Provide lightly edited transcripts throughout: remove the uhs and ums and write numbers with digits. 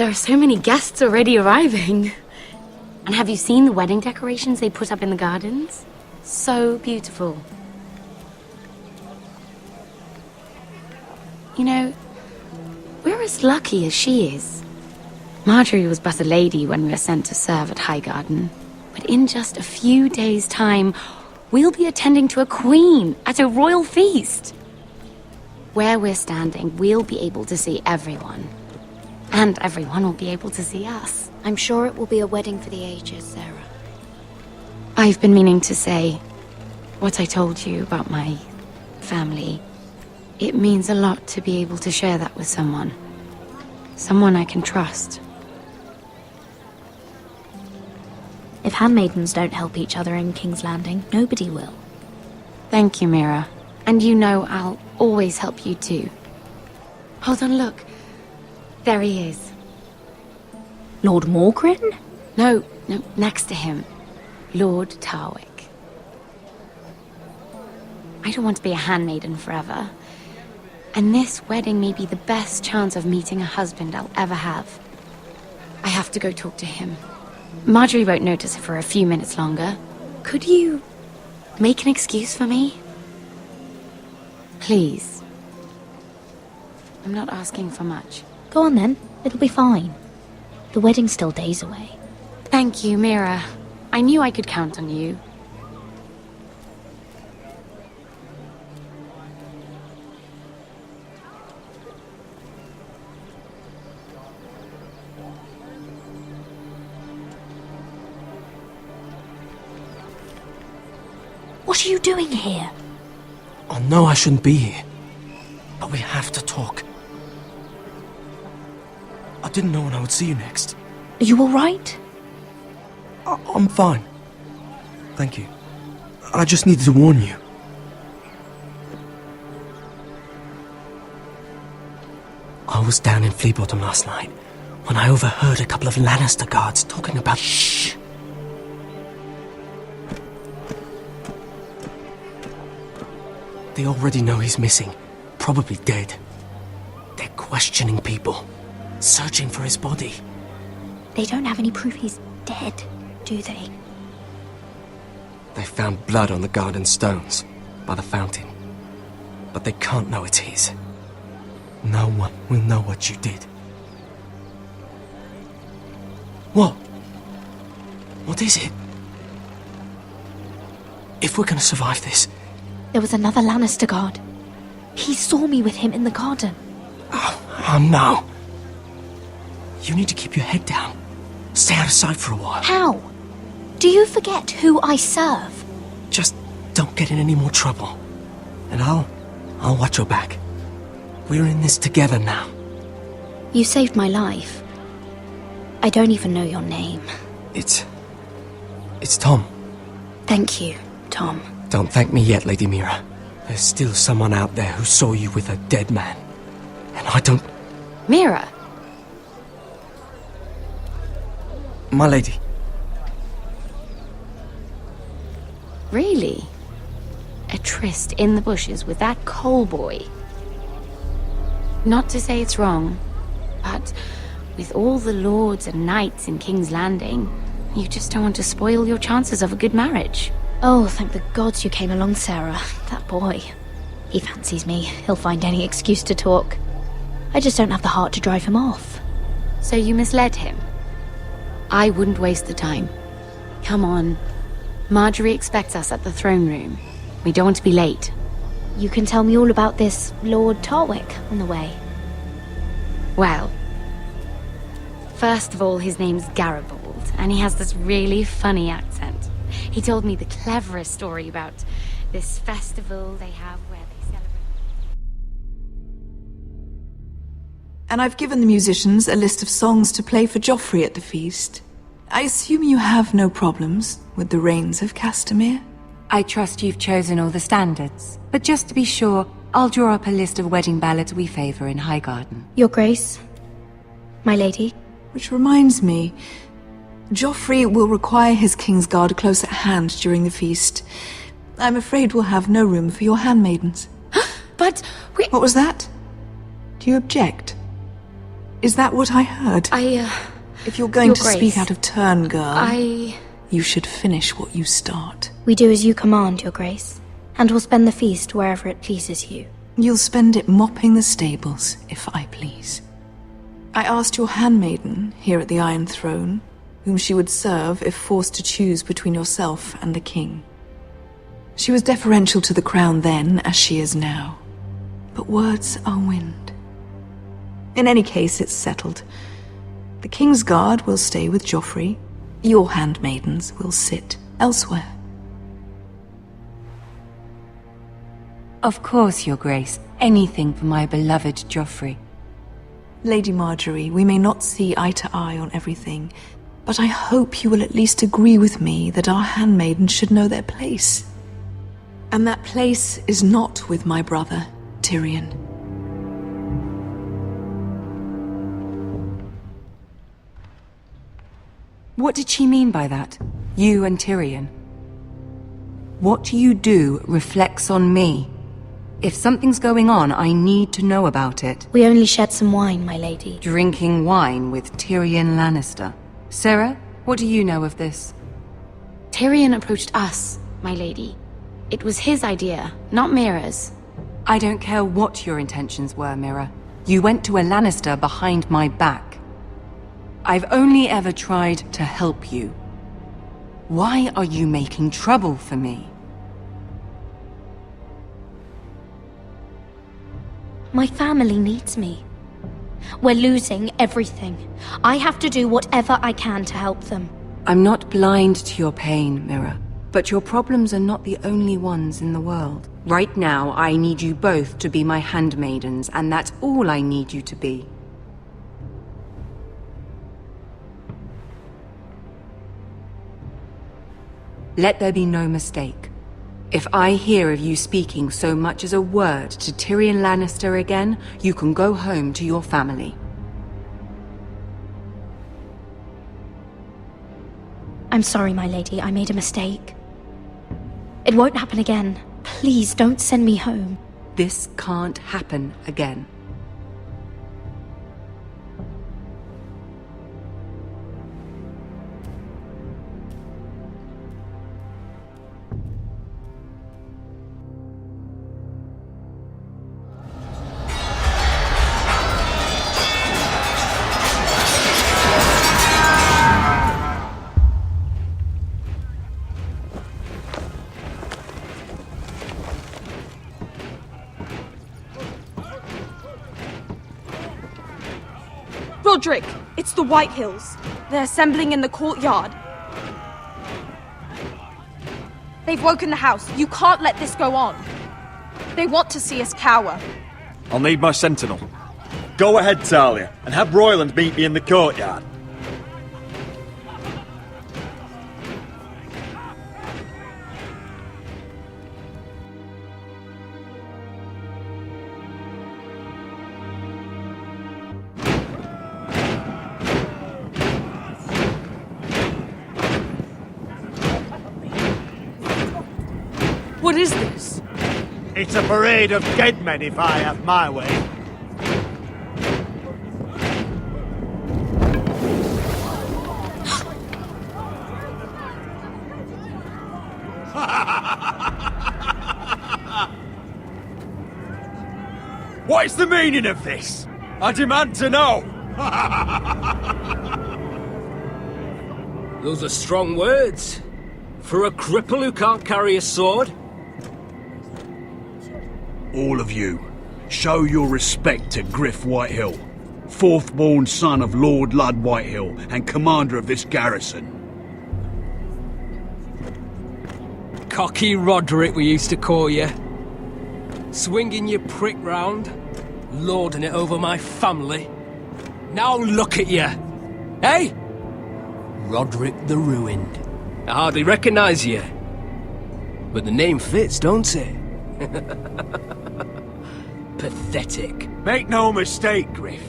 There are so many guests already arriving. And have you seen the wedding decorations they put up in the gardens? So beautiful. You know, we're as lucky as she is. Marjorie was but a lady when we were sent to serve at Highgarden. But in just a few days' time, we'll be attending to a queen at a royal feast. Where we're standing, we'll be able to see everyone. And everyone will be able to see us. I'm sure it will be a wedding for the ages, Sarah. I've been meaning to say what I told you about my family. It means a lot to be able to share that with someone. Someone I can trust. If handmaidens don't help each other in King's Landing, nobody will. Thank you, Mira. And you know I'll always help you too. Hold on, look. There he is. Lord Morgrin? No, next to him. Lord Tarwick. I don't want to be a handmaiden forever. And this wedding may be the best chance of meeting a husband I'll ever have. I have to go talk to him. Marjorie won't notice it for a few minutes longer. Could you make an excuse for me? Please. I'm not asking for much. Go on then, it'll be fine. The wedding's still days away. Thank you, Mira. I knew I could count on you. What are you doing here? I know I shouldn't be here, but we have to talk. I didn't know when I would see you next. Are you alright? I'm fine. Thank you. I just needed to warn you. I was down in Flea Bottom last night when I overheard a couple of Lannister guards talking about... Shh! They already know he's missing, probably dead. They're questioning people, searching for his body. They don't have any proof he's dead, do they? They found blood on the garden stones, by the fountain. But they can't know it's his. No one will know what you did. What? What is it? If we're gonna survive this... There was another Lannister guard. He saw me with him in the garden. Oh no. You need to keep your head down. Stay out of sight for a while. How? Do you forget who I serve? Just don't get in any more trouble. And I'll watch your back. We're in this together now. You saved my life. I don't even know your name. It's Tom. Thank you, Tom. Don't thank me yet, Lady Mira. There's still someone out there who saw you with a dead man. And I don't... Mira! My lady. Really? A tryst in the bushes with that coal boy? Not to say it's wrong, but with all the lords and knights in King's Landing, you just don't want to spoil your chances of a good marriage. Oh, thank the gods you came along, Sarah. That boy. He fancies me. He'll find any excuse to talk. I just don't have the heart to drive him off. So you misled him? I wouldn't waste the time. Come on. Marjorie expects us at the throne room. We don't want to be late. You can tell me all about this Lord Tarwick on the way. Well, first of all, his name's Garibald, and he has this really funny accent. He told me the cleverest story about this festival they have where they celebrate... And I've given the musicians a list of songs to play for Joffrey at the feast. I assume you have no problems with the Rains of Castamere? I trust you've chosen all the standards. But just to be sure, I'll draw up a list of wedding ballads we favor in Highgarden. Your Grace, my lady. Which reminds me, Joffrey will require his Kingsguard close at hand during the feast. I'm afraid we'll have no room for your handmaidens. But we... What was that? Do you object? Is that what I heard? If you're going Your to Grace, speak out of turn, girl, I... you should finish what you start. We do as you command, Your Grace, and will spend the feast wherever it pleases you. You'll spend it mopping the stables, if I please. I asked your handmaiden, here at the Iron Throne, whom she would serve if forced to choose between yourself and the king. She was deferential to the crown then, as she is now. But words are wind. In any case, it's settled. The King's Guard will stay with Joffrey. Your handmaidens will sit elsewhere. Of course, Your Grace. Anything for my beloved Joffrey. Lady Marjorie, we may not see eye to eye on everything, but I hope you will at least agree with me that our handmaidens should know their place. And that place is not with my brother, Tyrion. What did she mean by that? You and Tyrion? What you do reflects on me. If something's going on, I need to know about it. We only shed some wine, my lady. Drinking wine with Tyrion Lannister. Sarah, what do you know of this? Tyrion approached us, my lady. It was his idea, not Mira's. I don't care what your intentions were, Mira. You went to a Lannister behind my back. I've only ever tried to help you. Why are you making trouble for me? My family needs me. We're losing everything. I have to do whatever I can to help them. I'm not blind to your pain, Mira. But your problems are not the only ones in the world. Right now, I need you both to be my handmaidens, and that's all I need you to be. Let there be no mistake. If I hear of you speaking so much as a word to Tyrion Lannister again, you can go home to your family. I'm sorry, my lady. I made a mistake. It won't happen again. Please don't send me home. This can't happen again. Rodrick, it's the White Hills. They're assembling in the courtyard. They've woken the house. You can't let this go on. They want to see us cower. I'll need my sentinel. Go ahead, Talia, and have Royland meet me in the courtyard. What is this? It's a parade of dead men if I have my way. What is the meaning of this? I demand to know! Those are strong words. For a cripple who can't carry a sword? All of you, show your respect to Griff Whitehill, fourth-born son of Lord Ludd Whitehill and commander of this garrison. Cocky Rodrick, we used to call you. Swinging your prick round, lording it over my family. Now look at you! Hey? Rodrick the Ruined. I hardly recognise you. But the name fits, don't it? Pathetic. Make no mistake, Griff.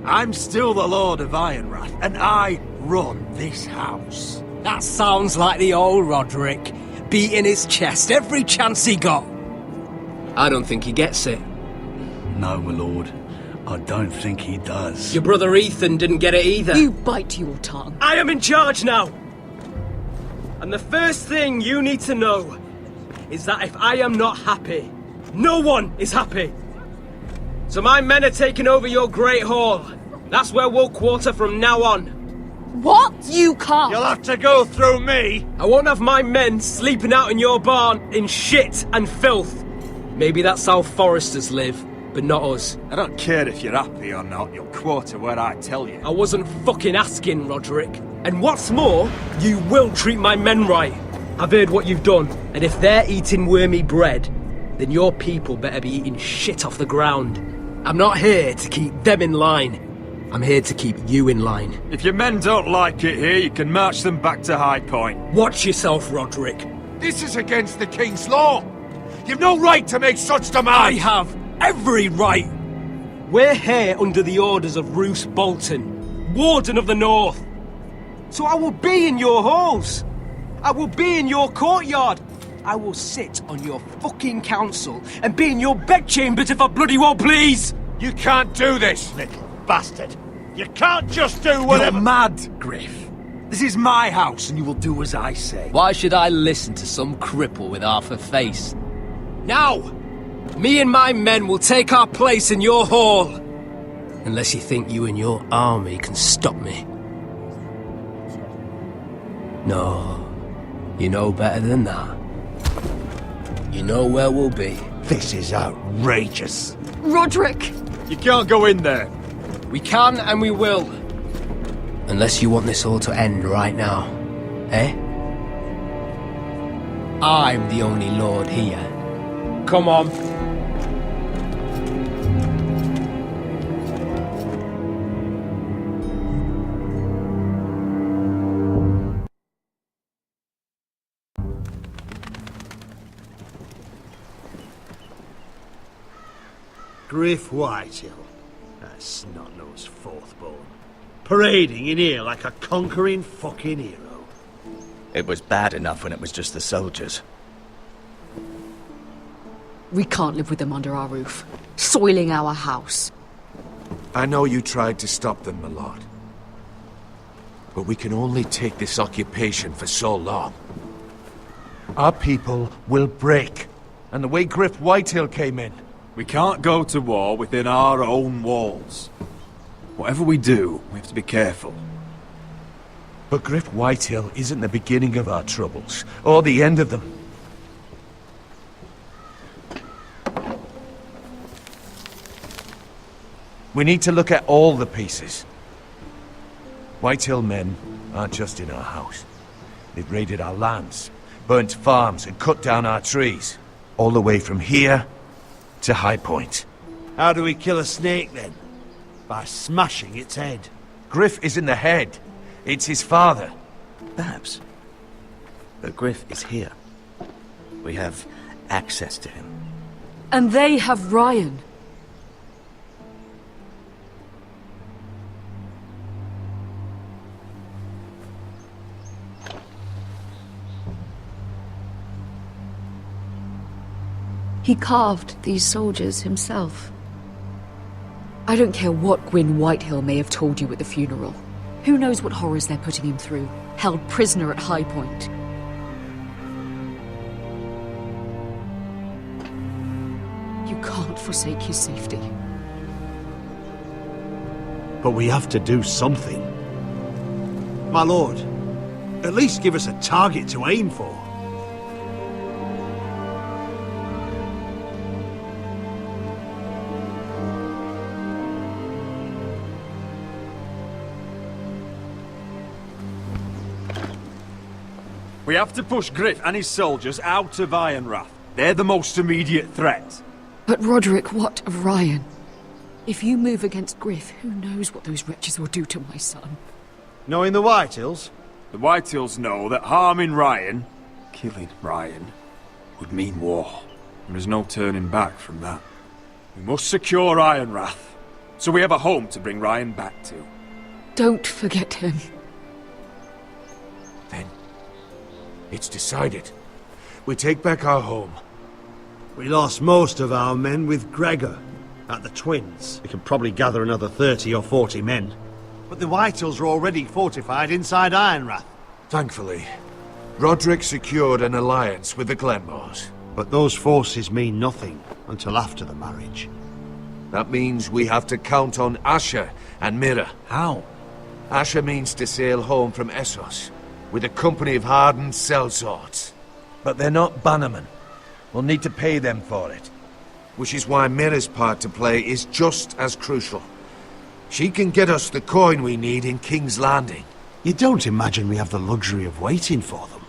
I'm still the Lord of Ironrath, and I run this house. That sounds like the old Rodrick, beating his chest every chance he got. I don't think he gets it. No, my lord. I don't think he does. Your brother Ethan didn't get it either. You bite your tongue. I am in charge now! And the first thing you need to know is that if I am not happy, no one is happy. So my men are taking over your Great Hall. That's where we'll quarter from now on. What? You can't! You'll have to go through me! I won't have my men sleeping out in your barn in shit and filth. Maybe that's how foresters live, but not us. I don't care if you're happy or not, you'll quarter where I tell you. I wasn't fucking asking, Rodrick. And what's more, you will treat my men right. I've heard what you've done, and if they're eating wormy bread, then your people better be eating shit off the ground. I'm not here to keep them in line. I'm here to keep you in line. If your men don't like it here, you can march them back to High Point. Watch yourself, Rodrick. This is against the King's law. You've no right to make such I demands. have every right. We're here under the orders of Roose Bolton, Warden of the North. So I will be in your halls. I will be in your courtyard. I will sit on your fucking council and be in your bedchambers if I bloody well please. You can't do this. Little bastard. You can't just do whatever— You're mad, Griff. This is my house and you will do as I say. Why should I listen to some cripple with half a face? Now, me and my men will take our place in your hall. Unless you think you and your army can stop me. No, you know better than that. You know where we'll be. This is outrageous. Rodrick! You can't go in there. We can and we will. Unless you want this all to end right now, eh? I'm the only lord here. Come on. Griff Whitehill. That snot-nosed fourth-born. Parading in here like a conquering fucking hero. It was bad enough when it was just the soldiers. We can't live with them under our roof, soiling our house. I know you tried to stop them, my lord. But we can only take this occupation for so long. Our people will break. And the way Griff Whitehill came in. We can't go to war within our own walls. Whatever we do, we have to be careful. But Griff Whitehill isn't the beginning of our troubles, or the end of them. We need to look at all the pieces. Whitehill men aren't just in our house. They've raided our lands, burnt farms, and cut down our trees. All the way from here to High Point. How do we kill a snake, then? By smashing its head. Griff isn't the head. It's his father. Perhaps. But Griff is here. We have access to him. And they have Ryan. He carved these soldiers himself. I don't care what Gwyn Whitehill may have told you at the funeral. Who knows what horrors they're putting him through, held prisoner at High Point. You can't forsake his safety. But we have to do something. My lord, at least give us a target to aim for. We have to push Griff and his soldiers out of Ironrath. They're the most immediate threat. But Rodrick, what of Ryan? If you move against Griff, who knows what those wretches will do to my son? Knowing the Whitehills? The Whitehills know that harming Ryan, killing Ryan, would mean war. And there's no turning back from that. We must secure Ironrath, so we have a home to bring Ryan back to. Don't forget him. Then, it's decided. We take back our home. We lost most of our men with Gregor. At the Twins, we can probably gather another 30 or 40 men. But the White Hills are already fortified inside Ironrath. Thankfully, Rodrick secured an alliance with the Glenmores. But those forces mean nothing until after the marriage. That means we have to count on Asher and Mira. How? Asher means to sail home from Essos with a company of hardened sellswords. But they're not bannermen. We'll need to pay them for it. Which is why Mira's part to play is just as crucial. She can get us the coin we need in King's Landing. You don't imagine we have the luxury of waiting for them?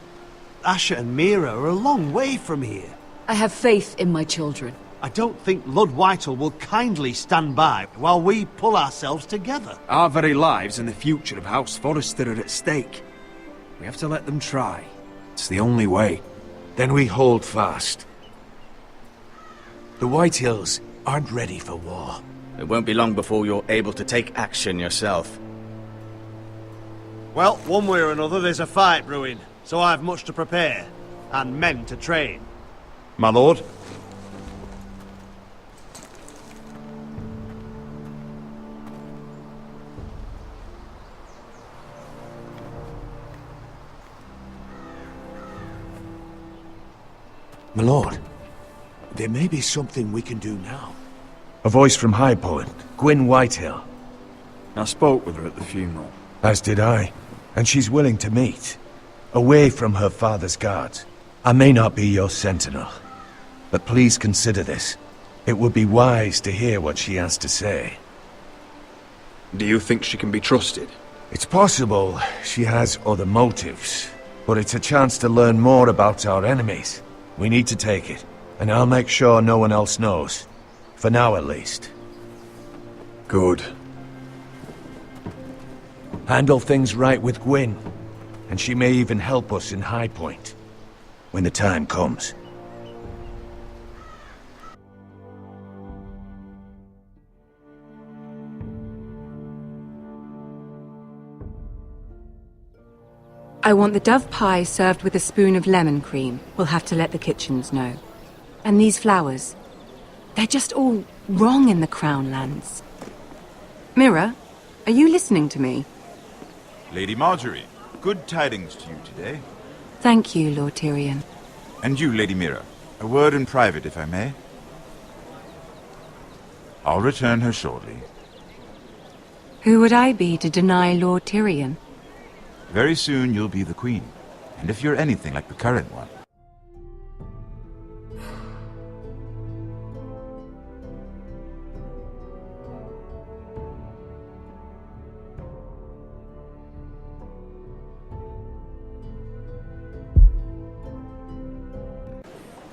Asher and Mira are a long way from here. I have faith in my children. I don't think Lord Whitehill will kindly stand by while we pull ourselves together. Our very lives and the future of House Forrester are at stake. We have to let them try. It's the only way. Then we hold fast. The White Hills aren't ready for war. It won't be long before you're able to take action yourself. Well, one way or another there's a fight brewing, so I've much to prepare, and men to train. My lord? My lord, there may be something we can do now. A voice from High Point, Gwyn Whitehill. I spoke with her at the funeral. As did I. And she's willing to meet. Away from her father's guards. I may not be your sentinel, but please consider this. It would be wise to hear what she has to say. Do you think she can be trusted? It's possible she has other motives, but it's a chance to learn more about our enemies. We need to take it, and I'll make sure no one else knows. For now, at least. Good. Handle things right with Gwyn, and she may even help us in High Point, when the time comes. I want the dove pie served with a spoon of lemon cream. We'll have to let the kitchens know. And these flowers. They're just all wrong in the Crown lands. Mira, are you listening to me? Lady Marjorie, good tidings to you today. Thank you, Lord Tyrion. And you, Lady Mira. A word in private, if I may. I'll return her shortly. Who would I be to deny Lord Tyrion? Very soon you'll be the Queen. And if you're anything like the current one,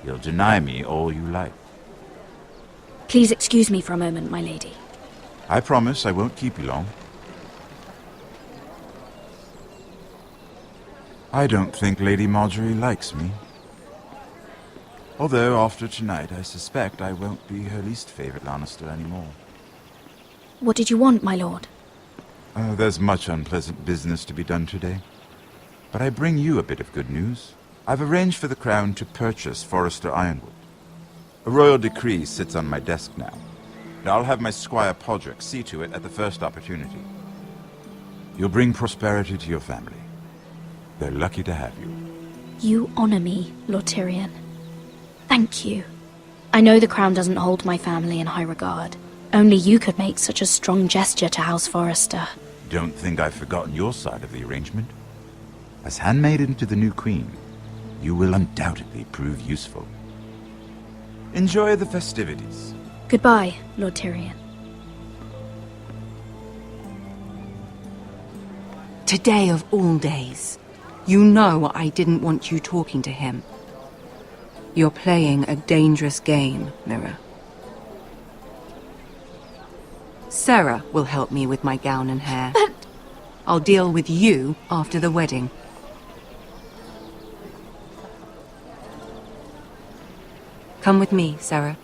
you'll deny me all you like. Please excuse me for a moment, my lady. I promise I won't keep you long. I don't think Lady Marjorie likes me. Although, after tonight, I suspect I won't be her least favorite Lannister anymore. What did you want, my lord? There's much unpleasant business to be done today. But I bring you a bit of good news. I've arranged for the Crown to purchase Forrester Ironwood. A royal decree sits on my desk now, and I'll have my squire Podrick see to it at the first opportunity. You'll bring prosperity to your family. They're lucky to have you. You honor me, Lord Tyrion. Thank you. I know the Crown doesn't hold my family in high regard. Only you could make such a strong gesture to House Forrester. Don't think I've forgotten your side of the arrangement. As handmaiden to the new Queen, you will undoubtedly prove useful. Enjoy the festivities. Goodbye, Lord Tyrion. Today of all days. You know I didn't want you talking to him. You're playing a dangerous game, Mira. Sarah will help me with my gown and hair. But... I'll deal with you after the wedding. Come with me, Sarah.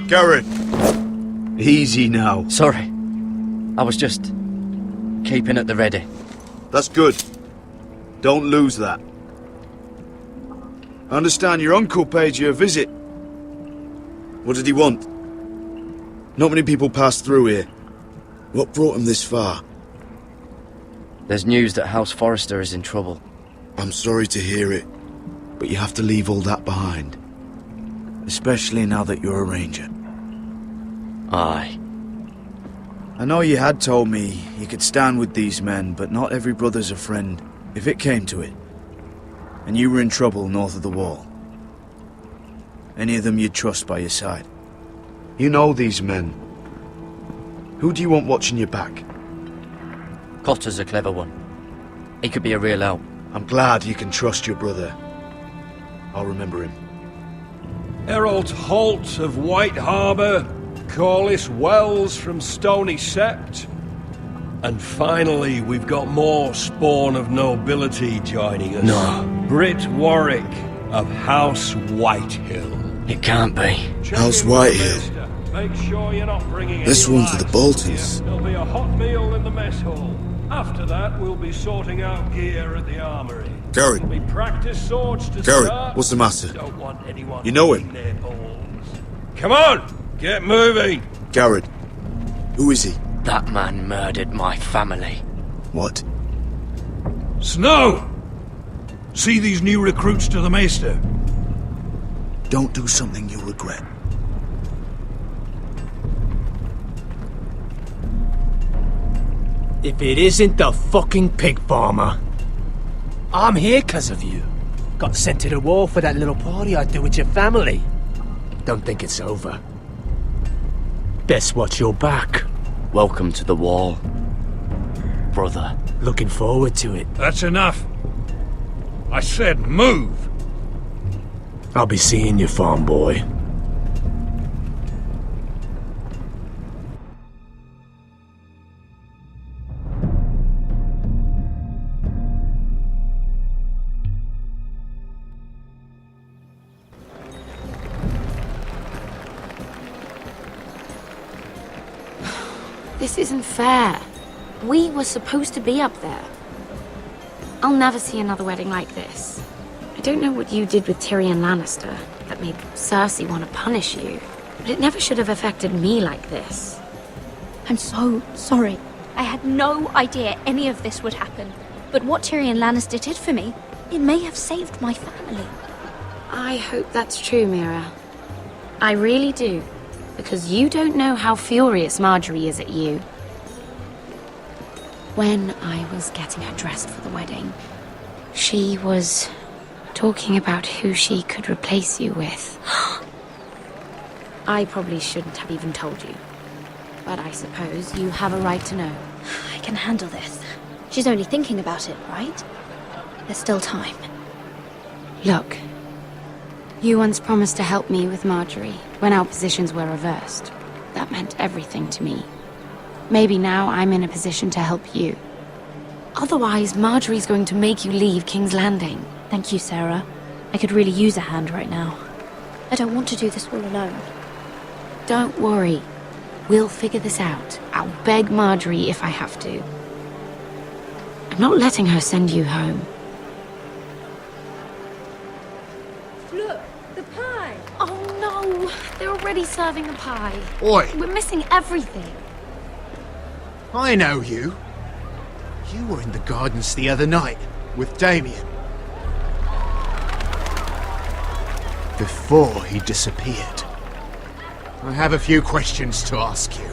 Garrett! Easy now. Sorry. I was just keeping at the ready. That's good. Don't lose that. I understand your uncle paid you a visit. What did he want? Not many people pass through here. What brought him this far? There's news that House Forrester is in trouble. I'm sorry to hear it, but you have to leave all that behind. Especially now that you're a ranger. Aye. I know you had told me you could stand with these men, but not every brother's a friend, if it came to it. And you were in trouble north of the wall. Any of them you'd trust by your side. You know these men. Who do you want watching your back? Cotter's a clever one. He could be a real help. I'm glad you can trust your brother. I'll remember him. Errol Holt of White Harbour, Corliss Wells from Stony Sept. And finally, we've got more spawn of nobility joining us. No. Britt Warwick of House Whitehill. It can't be. House Whitehill. Make sure you're not bringing This any one's for the lights. Boltons. There'll be a hot meal in the mess hall. After that, we'll be sorting out gear at the armory. Garrett. There'll be practice swords to Garrett, start. what's the matter? Don't want anyone You know eating him? their balls. Come on, get moving. Garrett. Who is he? That man murdered my family. What? Snow! See these new recruits to the Maester? Don't do something you'll regret. If it isn't the fucking pig farmer. I'm here 'cause of you. Got sent to the war for that little party I do with your family. Don't think it's over. Best watch your back. Welcome to the wall, brother. Looking forward to it. That's enough. I said move! I'll be seeing you, farm boy. This isn't fair. We were supposed to be up there. I'll never see another wedding like this. I don't know what you did with Tyrion Lannister that made Cersei want to punish you, but it never should have affected me like this. I'm so sorry. I had no idea any of this would happen. But what Tyrion Lannister did for me, it may have saved my family. I hope that's true, Mira. I really do. Because you don't know how furious Marjorie is at you. When I was getting her dressed for the wedding, she was talking about who she could replace you with. I probably shouldn't have even told you. But I suppose you have a right to know. I can handle this. She's only thinking about it, right? There's still time. Look, you once promised to help me with Marjorie when our positions were reversed. That meant everything to me. Maybe now I'm in a position to help you. Otherwise, Marjorie's going to make you leave King's Landing. Thank you, Sarah. I could really use a hand right now. I don't want to do this all alone. Don't worry. We'll figure this out. I'll beg Marjorie if I have to. I'm not letting her send you home. Look, the pie! Oh no! They're already serving the pie. Oi! We're missing everything. I know you. You were in the gardens the other night with Damien. Before he disappeared. I have a few questions to ask you.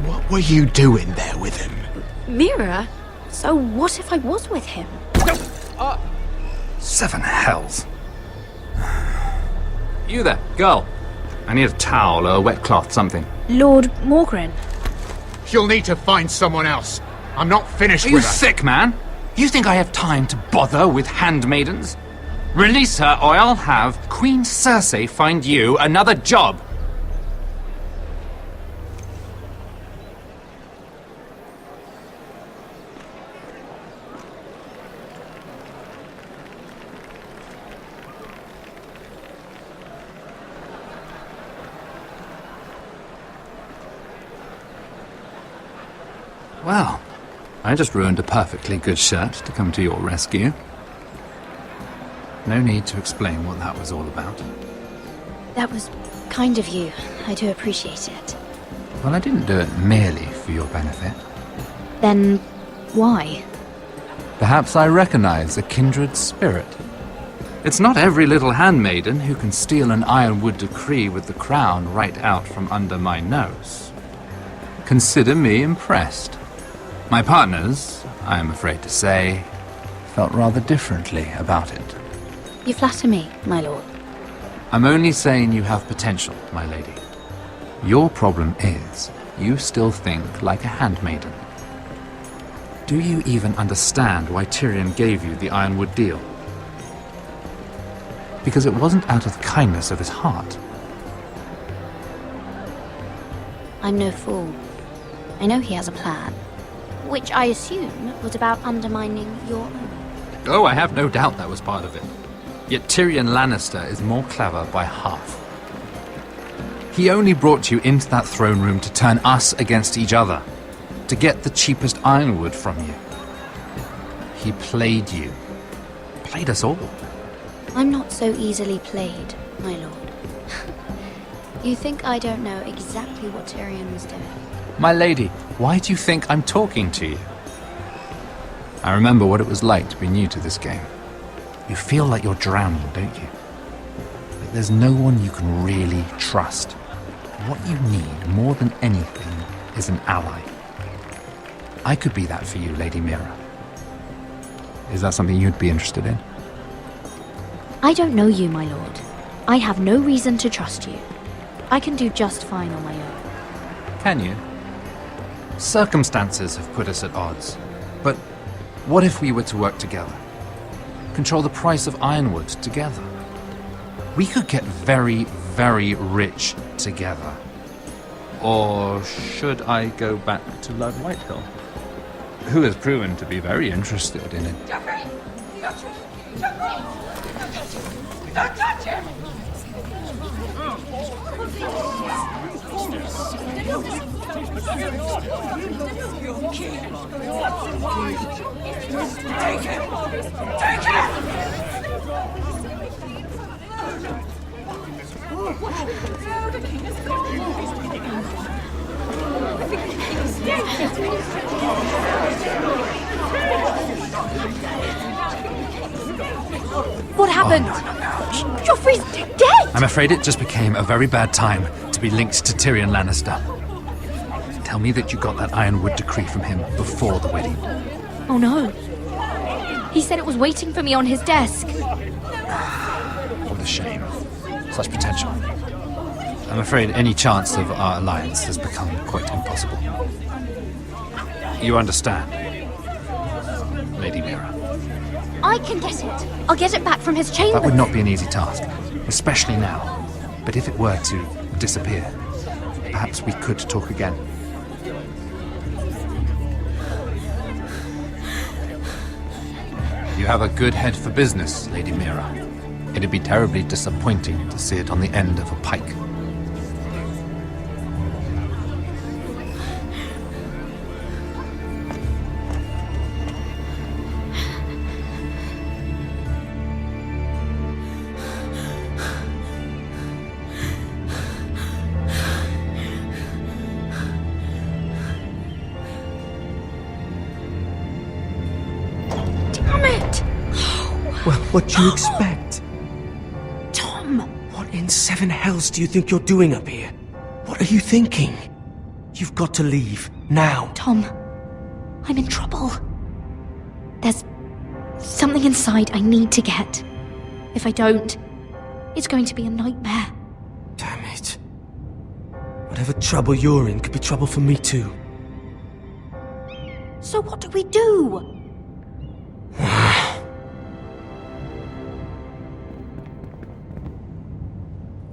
What were you doing there with him? Mira? So what if I was with him? Seven hells. You there, girl. I need a towel or a wet cloth, something. Lord Morgren. You'll need to find someone else. I'm not finished Are you with her. sick, man? You think I have time to bother with handmaidens? Release her or I'll have Queen Cersei find you another job. Well, I just ruined a perfectly good shirt to come to your rescue. No need to explain what that was all about. That was kind of you. I do appreciate it. Well, I didn't do it merely for your benefit. Then, why? Perhaps I recognize a kindred spirit. It's not every little handmaiden who can steal an ironwood decree with the crown right out from under my nose. Consider me impressed. My partners, I am afraid to say, felt rather differently about it. You flatter me, my lord. I'm only saying you have potential, my lady. Your problem is, you still think like a handmaiden. Do you even understand why Tyrion gave you the ironwood deal? Because it wasn't out of the kindness of his heart. I'm no fool. I know he has a plan, which I assume was about undermining your own. Oh, I have no doubt that was part of it. Yet Tyrion Lannister is more clever by half. He only brought you into that throne room to turn us against each other, to get the cheapest ironwood from you. He played you. Played us all. I'm not so easily played, my lord. You think I don't know exactly what Tyrion was doing? My lady, why do you think I'm talking to you? I remember what it was like to be new to this game. You feel like you're drowning, don't you? But there's no one you can really trust. What you need, more than anything, is an ally. I could be that for you, Lady Mira. Is that something you'd be interested in? I don't know you, my lord. I have no reason to trust you. I can do just fine on my own. Can you? Circumstances have put us at odds. But what if we were to work together? Control the price of ironwood together? We could get very, very rich together. Or should I go back to Lord Whitehill, who has proven to be very interested in it? Don't touch him! Take him! Take What happened? Joffrey's dead! I'm afraid it just became a very bad time to be linked to Tyrion Lannister. Tell me that you got that ironwood decree from him before the wedding. Oh no. He said it was waiting for me on his desk. What a shame. Such potential. I'm afraid any chance of our alliance has become quite impossible. You understand, Lady Mira? I can get it. I'll get it back from his chamber. That would not be an easy task, especially now. But if it were to disappear, perhaps we could talk again. You have a good head for business, Lady Mira. It'd be terribly disappointing to see it on the end of a pike. Well, what do you expect? Tom! What in seven hells do you think you're doing up here? What are you thinking? You've got to leave, now. Tom, I'm in trouble. There's something inside I need to get. If I don't, it's going to be a nightmare. Damn it. Whatever trouble you're in could be trouble for me too. So what do we do?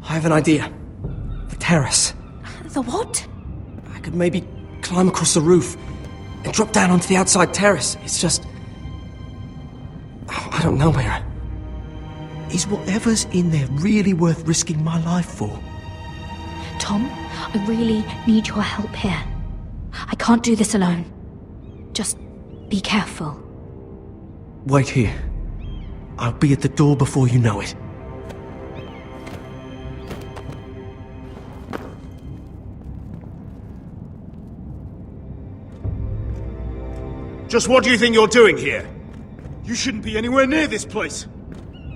I have an idea. The terrace. The what? I could maybe climb across the roof and drop down onto the outside terrace. It's just... I don't know, Mira. Is whatever's in there really worth risking my life for? Tom, I really need your help here. I can't do this alone. Just be careful. Wait here. I'll be at the door before you know it. Just what do you think you're doing here? You shouldn't be anywhere near this place.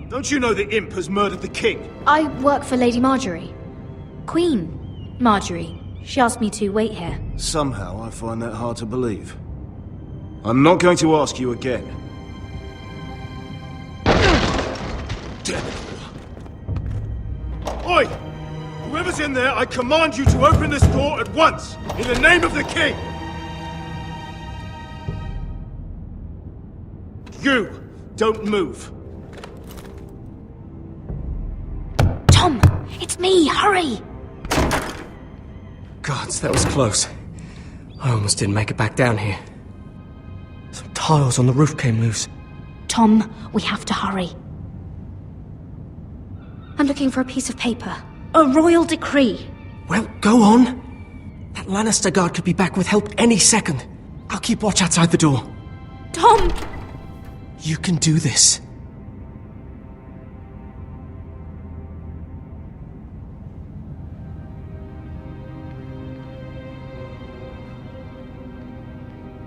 Don't you know the imp has murdered the king? I work for Lady Marjorie. Queen Marjorie. She asked me to wait here. Somehow I find that hard to believe. I'm not going to ask you again. Damn it all. Oi! Whoever's in there, I command you to open this door at once! In the name of the king! You! Don't move! Tom! It's me! Hurry! Gods, that was close. I almost didn't make it back down here. Some tiles on the roof came loose. Tom, we have to hurry. I'm looking for a piece of paper. A royal decree. Well, go on. That Lannister guard could be back with help any second. I'll keep watch outside the door. Tom! You can do this.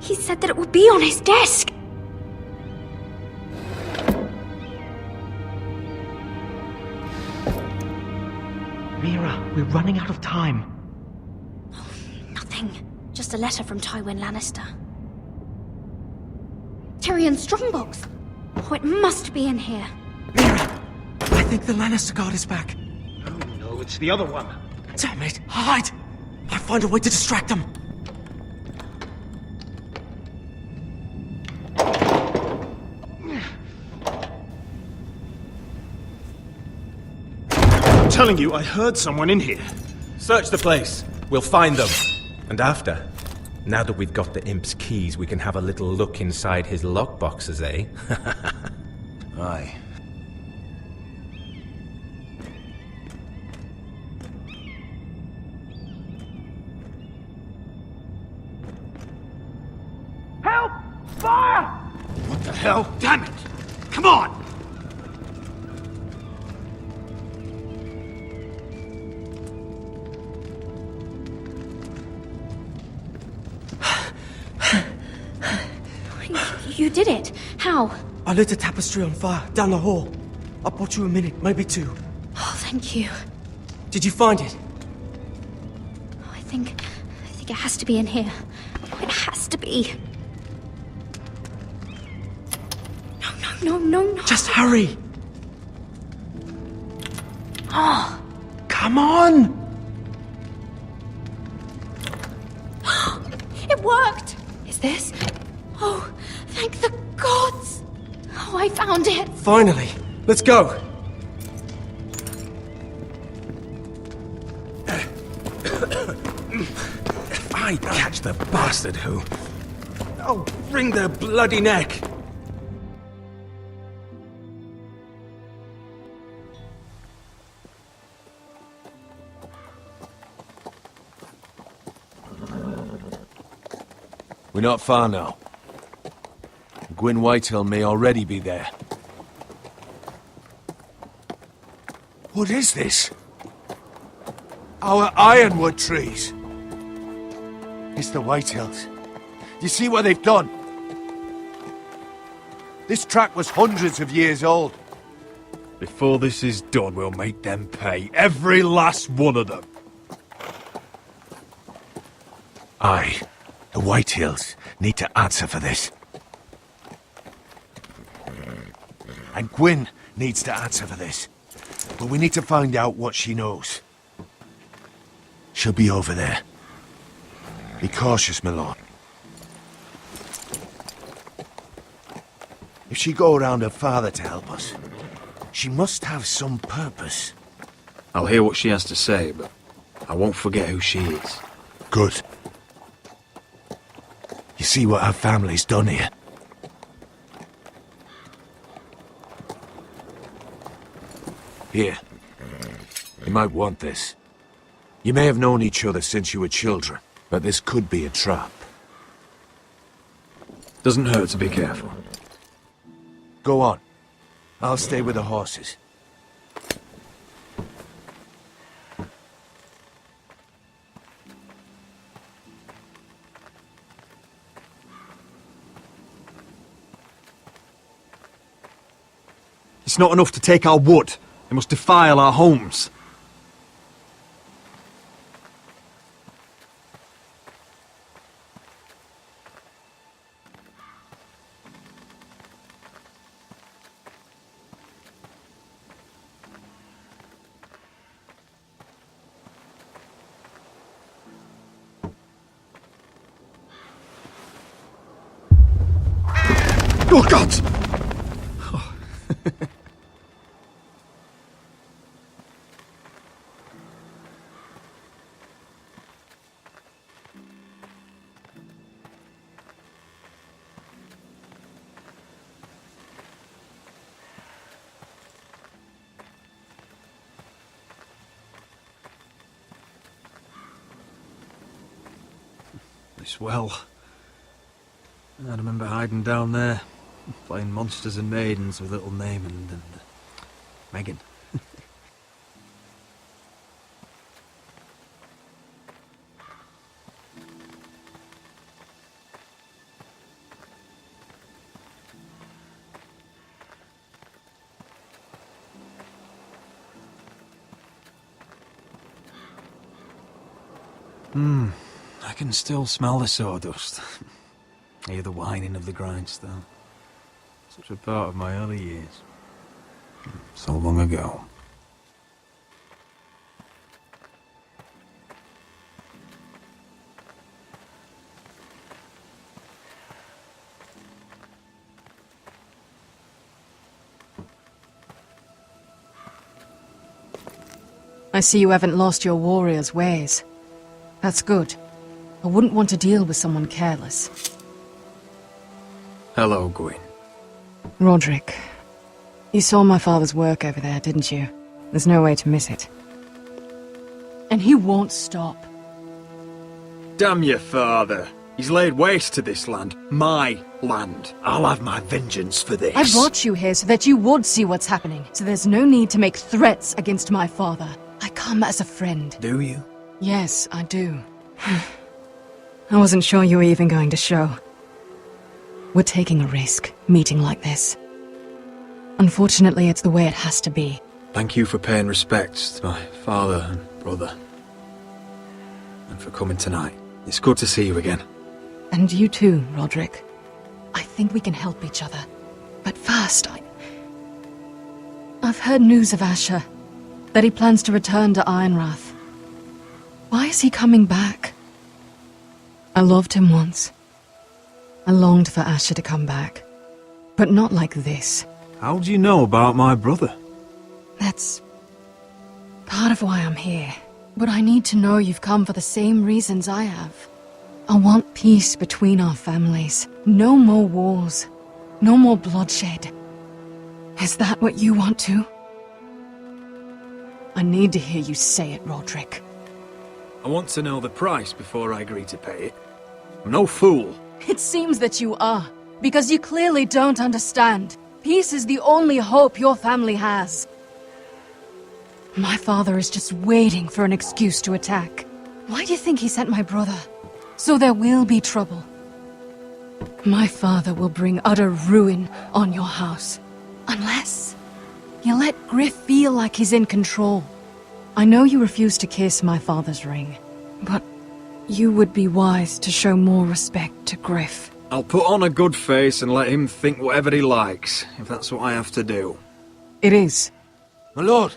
He said that it would be on his desk. Mira, we're running out of time. Nothing. Just a letter from Tywin Lannister. Tyrion's strongbox. Oh, it must be in here. Mira! I think the Lannister guard is back. No, it's the other one. Damn it! Hide! I'll find a way to distract them. I'm telling you, I heard someone in here. Search the place. We'll find them. And after, now that we've got the imp's keys, we can have a little look inside his lockboxes, eh? Aye. Help! Fire! What the hell? Damn it! Come on! You did it. How? I lit a tapestry on fire down the hall. I bought you a minute, maybe two. Oh, thank you. Did you find it? Oh, I think it has to be in here. Oh, it has to be. No. Just hurry. Oh. Come on! It worked! Is this? Oh, thank the gods! Oh, I found it! Finally! Let's go! If I catch the bastard who... I'll wring their bloody neck! We're not far now. Gwyn Whitehill may already be there. What is this? Our ironwood trees! It's the Whitehills. You see what they've done? This track was hundreds of years old. Before this is done, we'll make them pay. Every last one of them. Aye. The Whitehills need to answer for this. And Gwyn needs to answer for this. But we need to find out what she knows. She'll be over there. Be cautious, my lord. If she go around her father to help us, she must have some purpose. I'll hear what she has to say, but I won't forget who she is. Good. You see what her family's done here? Here. You might want this. You may have known each other since you were children, but this could be a trap. Doesn't hurt to be careful. Go on. I'll stay with the horses. It's not enough to take our wood. They must defile our homes. Oh, God! This well. I remember hiding down there, playing monsters and maidens with little Naaman and Megan. I can still smell the sawdust. Hear the whining of the grindstone. Such a part of my early years. So long ago. I see you haven't lost your warrior's ways. That's good. I wouldn't want to deal with someone careless. Hello, Gwyn. Rodrick, you saw my father's work over there, didn't you? There's no way to miss it. And he won't stop. Damn your father. He's laid waste to this land. My land. I'll have my vengeance for this. I brought you here so that you would see what's happening, so there's no need to make threats against my father. I come as a friend. Do you? Yes, I do. I wasn't sure you were even going to show. We're taking a risk, meeting like this. Unfortunately, it's the way it has to be. Thank you for paying respects to my father and brother. And for coming tonight. It's good to see you again. And you too, Rodrick. I think we can help each other. But first, I've heard news of Asher. That he plans to return to Ironrath. Why is he coming back? I loved him once. I longed for Asher to come back. But not like this. How do you know about my brother? That's part of why I'm here. But I need to know you've come for the same reasons I have. I want peace between our families. No more wars. No more bloodshed. Is that what you want too? I need to hear you say it, Rodrick. I want to know the price before I agree to pay it. I'm no fool. It seems that you are, because you clearly don't understand. Peace is the only hope your family has. My father is just waiting for an excuse to attack. Why do you think he sent my brother? So there will be trouble. My father will bring utter ruin on your house. Unless you let Griff feel like he's in control. I know you refuse to kiss my father's ring, but you would be wise to show more respect to Griff. I'll put on a good face and let him think whatever he likes, if that's what I have to do. It is. My lord,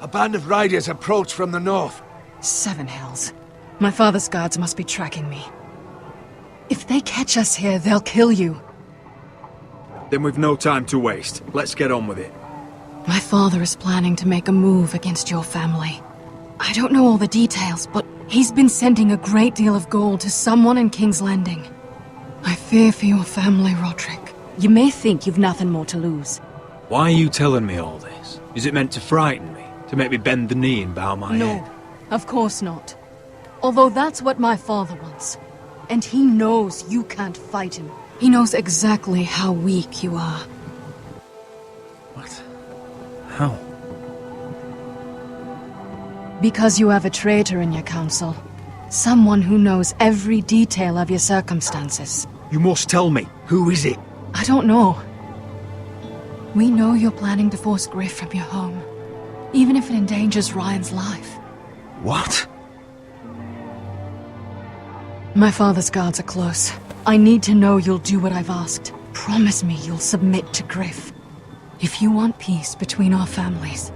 a band of riders approach from the north. 7 hells. My father's guards must be tracking me. If they catch us here, they'll kill you. Then we've no time to waste. Let's get on with it. My father is planning to make a move against your family. I don't know all the details, but he's been sending a great deal of gold to someone in King's Landing. I fear for your family, Rodrick. You may think you've nothing more to lose. Why are you telling me all this? Is it meant to frighten me? To make me bend the knee and bow my head? No, of course not. Although that's what my father wants. And he knows you can't fight him. He knows exactly how weak you are. What? How? Because you have a traitor in your council. Someone who knows every detail of your circumstances. You must tell me. Who is it? I don't know. We know you're planning to force Griff from your home, even if it endangers Ryan's life. What? My father's guards are close. I need to know you'll do what I've asked. Promise me you'll submit to Griff. If you want peace between our families,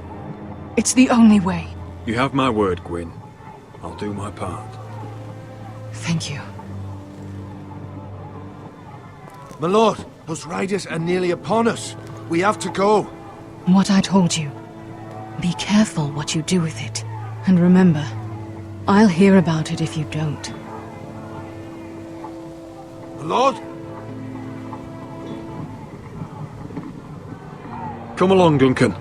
it's the only way. You have my word, Gwyn. I'll do my part. Thank you. My lord, those riders are nearly upon us. We have to go. What I told you. Be careful what you do with it. And remember, I'll hear about it if you don't. My lord? Come along, Duncan.